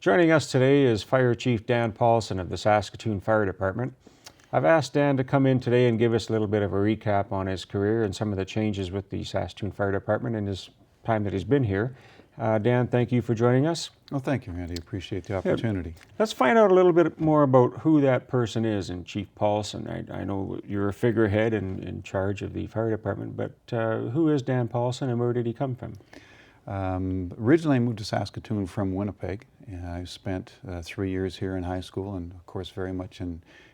Joining us today is Fire Chief Dan Paulsen of the Saskatoon Fire Department. I've asked Dan to come in today and give us a little bit of a recap on his career and some of the changes with the Saskatoon Fire Department in his time that he's been here. Dan, thank you for joining us. Well, thank you, Randy. Appreciate the opportunity. Let's find out a little bit more about who that person is in Chief Paulsen. I know you're a figurehead and in charge of the fire department, but who is Dan Paulsen and where did he come from? Originally, I moved to Saskatoon from Winnipeg. I spent 3 years here in high school and, of course, very much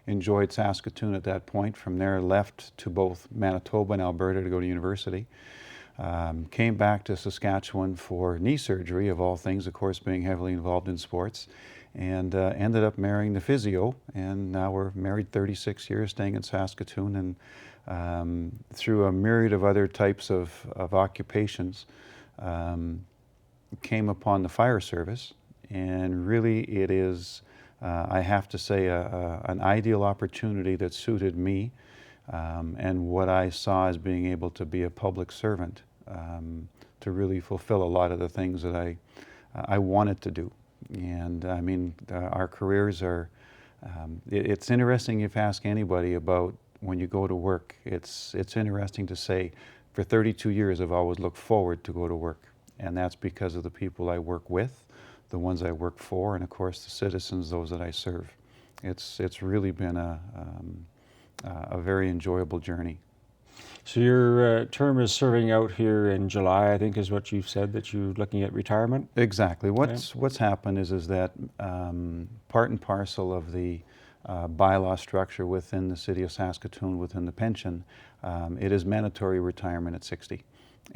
enjoyed Saskatoon at that point. From there, left to both Manitoba and Alberta to go to university. Came back to Saskatchewan for knee surgery, of all things, of course, being heavily involved in sports, and ended up marrying the physio, and now we're married 36 years, staying in Saskatoon, and through a myriad of other types of occupations, came upon the fire service, and really it is, I have to say, an ideal opportunity that suited me and what I saw as being able to be a public servant, to really fulfill a lot of the things that I wanted to do. And I mean, our careers are, it's interesting if you ask anybody about when you go to work, it's interesting to say, for 32 years I've always looked forward to go to work. And that's because of the people I work with, the ones I work for, and of course the citizens, those that I serve. It's really been a very enjoyable journey. So your term is serving out here in July, I think is what you've said, that you're looking at retirement? Exactly. What's happened is that part and parcel of the bylaw structure within the city of Saskatoon, within the pension, it is mandatory retirement at 60.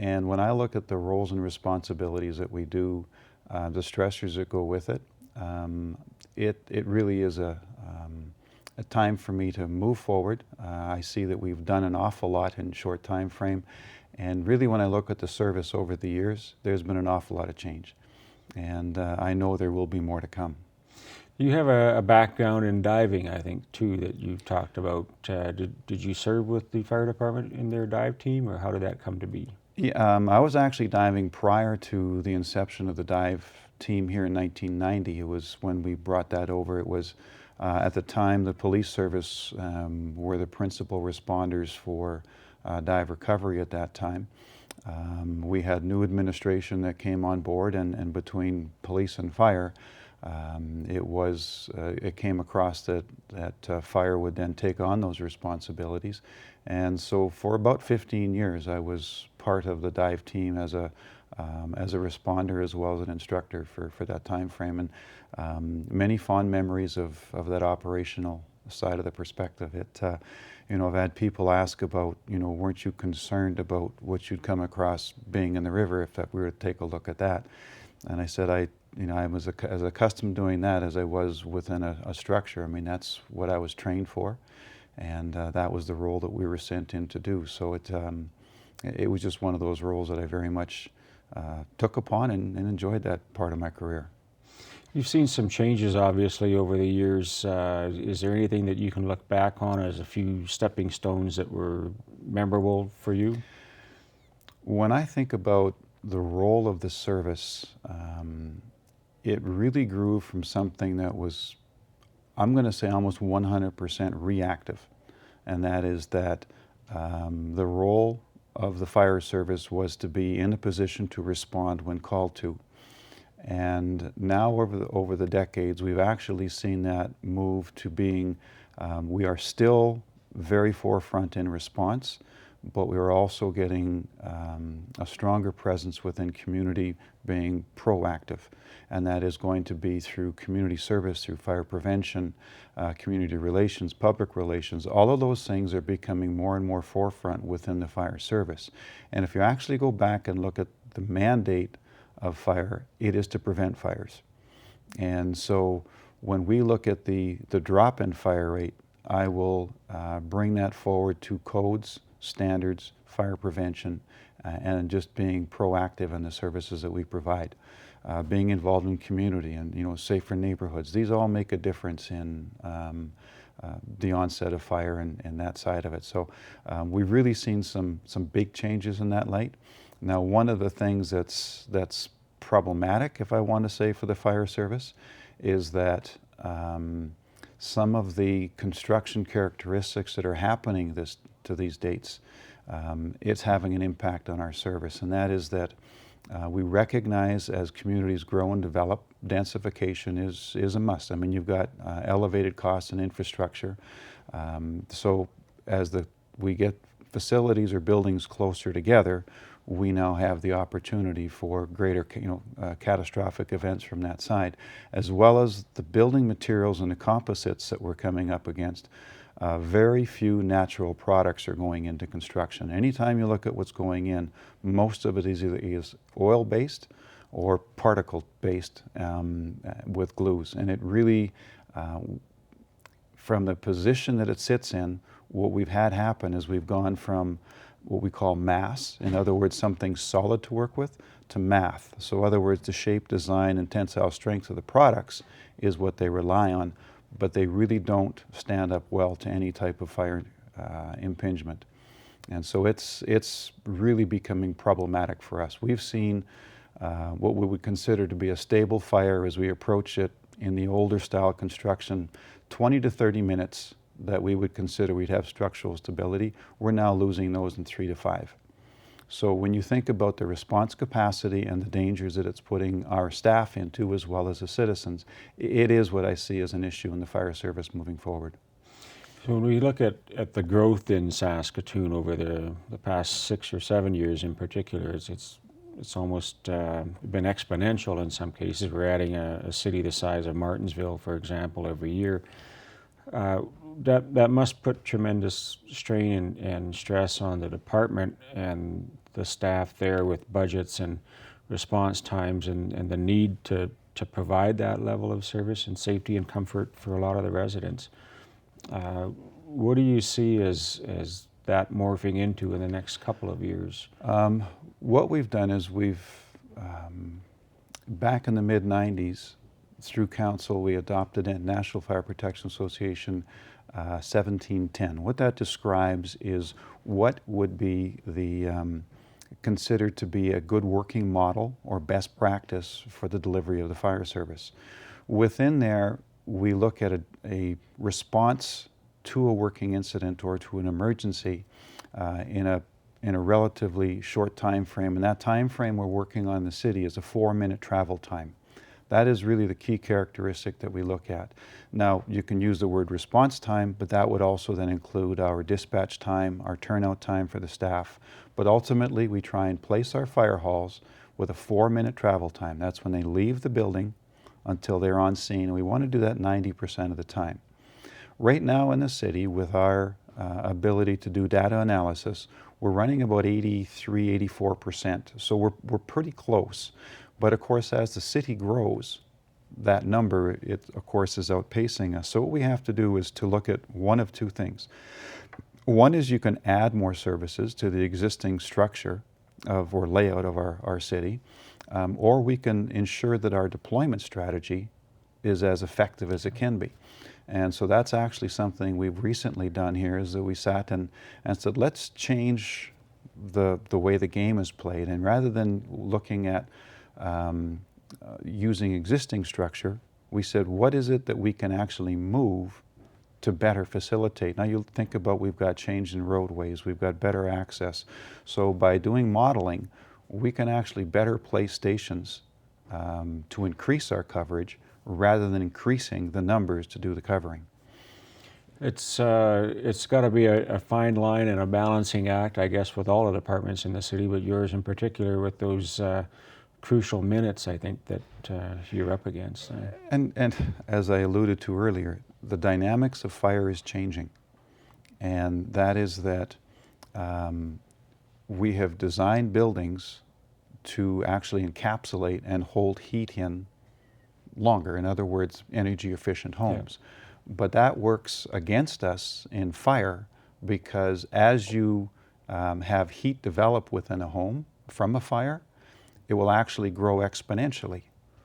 And when I look at the roles and responsibilities that we do, the stressors that go with it, it really is a time for me to move forward. I see that we've done an awful lot in a short time frame, and really when I look at the service over the years, there's been an awful lot of change, and I know there will be more to come. You have a background in diving, I think, too, that you've talked about. Did you serve with the fire department in their dive team, or how did that come to be? Yeah, I was actually diving prior to the inception of the dive team here in 1990. It was when we brought that over. It was at the time the police service were the principal responders for dive recovery at that time. We had new administration that came on board, and between police and fire, it came across that fire would then take on those responsibilities. And so for about 15 years I was part of the dive team as a responder as well as an instructor for that time frame, and many fond memories of that operational side of the perspective. I've had people ask about, weren't you concerned about what you'd come across being in the river if we were to take a look at that? And I said I was as accustomed doing that as I was within a structure. I mean, that's what I was trained for, and that was the role that we were sent in to do. So it was just one of those roles that I very much took upon and enjoyed that part of my career. You've seen some changes, obviously, over the years. Is there anything that you can look back on as a few stepping stones that were memorable for you? When I think about the role of the service, it really grew from something that was, I'm going to say, almost 100% reactive. And that is that the role of the fire service was to be in a position to respond when called to. And now over the decades, we've actually seen that move to being, we are still very forefront in response, but we are also getting a stronger presence within community, being proactive. And that is going to be through community service, through fire prevention, community relations, public relations. All of those things are becoming more and more forefront within the fire service. And if you actually go back and look at the mandate of fire, it is to prevent fires. And so when we look at the drop in fire rate, I will bring that forward to codes, standards, fire prevention, and just being proactive in the services that we provide. Being involved in community and safer neighborhoods. These all make a difference in the onset of fire and that side of it. So we've really seen some big changes in that light. Now, one of the things that's problematic, if I want to say, for the fire service is that some of the construction characteristics that are happening to these dates, it's having an impact on our service, and that is that we recognize as communities grow and develop, densification is a must. I mean, you've got elevated costs and infrastructure. So as we get facilities or buildings closer together, we now have the opportunity for greater, catastrophic events from that side, as well as the building materials and the composites that we're coming up against. Very few natural products are going into construction. Anytime you look at what's going in, most of it is either oil-based or particle-based with glues. And it really, from the position that it sits in, what we've had happen is we've gone from what we call mass, in other words, something solid to work with, to math. So in other words, the shape, design, and tensile strength of the products is what they rely on, but they really don't stand up well to any type of fire impingement. And so it's really becoming problematic for us. We've seen what we would consider to be a stable fire as we approach it in the older style construction, 20 to 30 minutes that we would consider we'd have structural stability. We're now losing those in 3 to 5. So when you think about the response capacity and the dangers that it's putting our staff into as well as the citizens, it is what I see as an issue in the fire service moving forward. So when we look at the growth in Saskatoon over the past 6 or 7 years in particular, it's almost been exponential in some cases. We're adding a city the size of Martinsville, for example, every year. That must put tremendous strain and stress on the department and the staff there with budgets and response times and the need to provide that level of service and safety and comfort for a lot of the residents. What do you see as that morphing into in the next couple of years? What we've done is back in the mid-90s, through council, we adopted a National Fire Protection Association 1710. What that describes is what would be considered to be a good working model or best practice for the delivery of the fire service. Within there, we look at a response to a working incident or to an emergency in a relatively short time frame, and that time frame we're working on in the city is a 4-minute travel time. That is really the key characteristic that we look at. Now, you can use the word response time, but that would also then include our dispatch time, our turnout time for the staff. But ultimately, we try and place our fire halls with a 4-minute travel time. That's when they leave the building until they're on scene, and we want to do that 90% of the time. Right now in the city, with our ability to do data analysis, we're running about 83, 84%. So we're pretty close. But of course, as the city grows, that number, it of course is outpacing us. So what we have to do is to look at one of two things. One is you can add more services to the existing structure or layout of our city, or we can ensure that our deployment strategy is as effective as it can be. And so that's actually something we've recently done here, is that we sat and said, let's change the way the game is played. And rather than looking at using existing structure, we said, what is it that we can actually move to better facilitate? Now you think about, we've got change in roadways, we've got better access. So by doing modeling, we can actually better place stations to increase our coverage rather than increasing the numbers to do the covering. It's got to be a fine line and a balancing act, I guess, with all the departments in the city, but yours in particular with those crucial minutes, I think, that you're up against. And as I alluded to earlier, the dynamics of fire is changing. And that is that we have designed buildings to actually encapsulate and hold heat in longer. In other words, energy efficient homes. Yeah. But that works against us in fire, because as you have heat develop within a home from a fire, it will actually grow exponentially.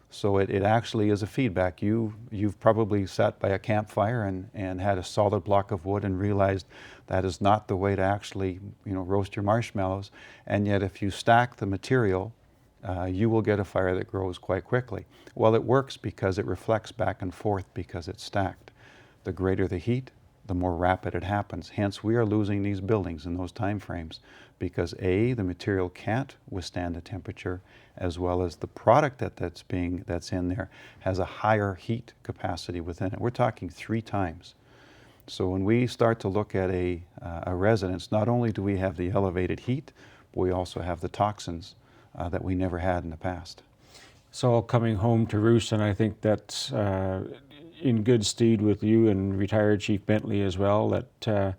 So it actually is a feedback. You've probably sat by a campfire and had a solid block of wood and realized that is not the way to actually roast your marshmallows. And yet if you stack the material you will get a fire that grows quite quickly. Well, it works because it reflects back and forth because it's stacked. The greater the heat, the more rapid it happens. Hence, we are losing these buildings in those time frames because A, the material can't withstand the temperature, as well as the product that's in there has a higher heat capacity within it. We're talking 3 times. So when we start to look at a residence, not only do we have the elevated heat, but we also have the toxins that we never had in the past. It's all coming home to roost, and I think that's in good stead with you and retired Chief Bentley as well, that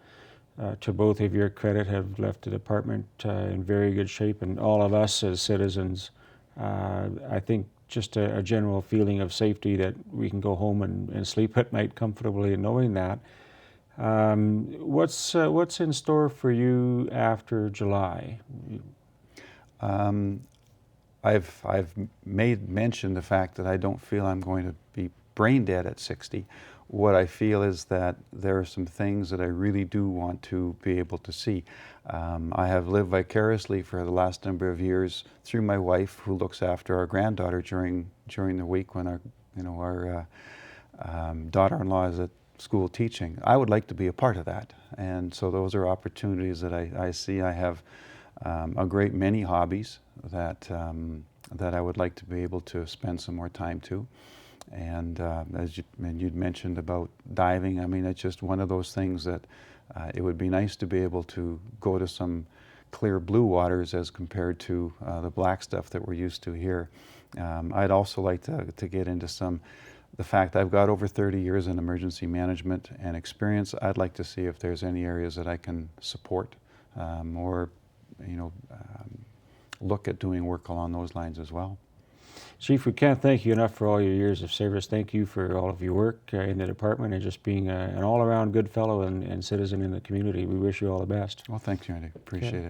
to both of your credit have left the department in very good shape, and all of us as citizens, I think just a general feeling of safety that we can go home and sleep at night comfortably knowing that. What's in store for you after July? I've made mention the fact that I don't feel I'm going to be brain dead at 60. What I feel is that there are some things that I really do want to be able to see. I have lived vicariously for the last number of years through my wife, who looks after our granddaughter during the week when our daughter-in-law is at school teaching. I would like to be a part of that, and so those are opportunities that I see. I have a great many hobbies that I would like to be able to spend some more time to. And as you'd mentioned about diving, I mean, it's just one of those things that it would be nice to be able to go to some clear blue waters as compared to the black stuff that we're used to here. I'd also like to get into the fact I've got over 30 years in emergency management and experience. I'd like to see if there's any areas that I can support or look at doing work along those lines as well. Chief, we can't thank you enough for all your years of service. Thank you for all of your work in the department and just being an all-around good fellow and citizen in the community. We wish you all the best. Well, thanks, Randy. Appreciate it.